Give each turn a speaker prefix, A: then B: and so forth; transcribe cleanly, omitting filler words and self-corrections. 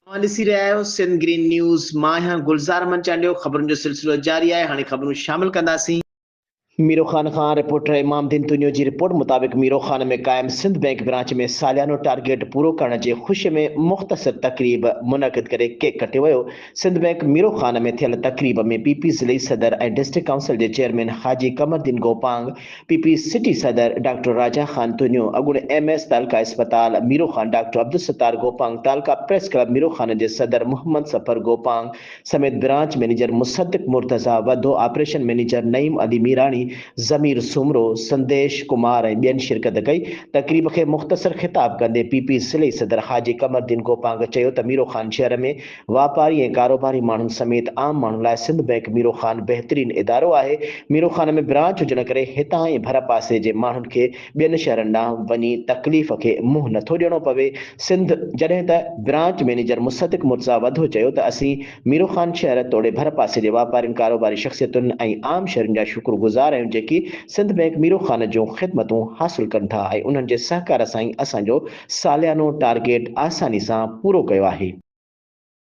A: ॾिसी रहिया आहियो सिंध ग्रीन न्यूज़। मां आहियां गुलज़ार मंचालियो। ख़बरुनि जो सिलसिलो जारी आहे। हाणे ख़बरूं शामिल कंदासीं। मीरो ख़ान खान रिपोर्टर इमामुद्दीन तुनियो जी रिपोर्ट मुताबिक़ मीरो ख़ान में क़ाइम सिंध बैंक ब्रांच में सालियानो टारगेट पूरो करण जे ख़ुशी में मुख़्तसर तक़रीब मुनक़िद करे केक कटियो वियो। सिंध बैंक मीरो ख़ान में थियल तक़रीब में पीपी ज़िले सदर ऐं डिस्ट्रिक्ट काउंसिल जे चेयरमैन हाजी कमरदीन गोपांग, पीपी सिटी सदर डॉक्टर राजा ख़ान तुनियो, अॻूणे MS तालका अस्पताल Miro Khan doctor Abdul Sattar Gopang, तालका press club Miro Khan जे सदर मोहम्मद सफ़र गोपांग समेत ब्रांच मैनेजर मुसद्दिक़ मुर्तज़ा, वधो ऑपरेशन मैनेजर नईम अली मीरानी, ज़मीर सुमरो, संदेश कुमार ऐं ॿियनि शिरकत कई। तक़रीब खे मुख़्तसर ख़िताब कंदे पीपी ज़िले सदर हाजी कमरदीन गोपांग चयो त मीरो ख़ान शहर में वापारी ऐं कारोबारी माण्हुनि समेत आम माण्हुनि लाइ सिंध बैंक मीरो ख़ान बहितरीन इदारो आहे। मीरो ख़ान में ब्रांच हुजण करे हितां ऐं भर पासे जे माण्हुनि खे ॿियनि शहरनि ॾांहुं वञी तकलीफ़ खे मुंहुं नथो ॾियणो पवे। सिंध जॾहिं त ब्रांच मैनेजर मुसद्दिक़ मुर्तज़ा वधो चयो त असीं मीरो ख़ान शहर तोड़े भर पासे जे वापारियुनि, कारोबारी शख़्सियतुनि ऐं आम शहरनि जा शुक्रगुज़ार आहियूं जेकी सिंध बैंक मीरो ख़ान जूं ख़िदमतूं हासिल कनि था ऐं उन्हनि जे सहकार सां ई असांजो सालियानो टारगेट आसानी सां पूरो कयो आहे।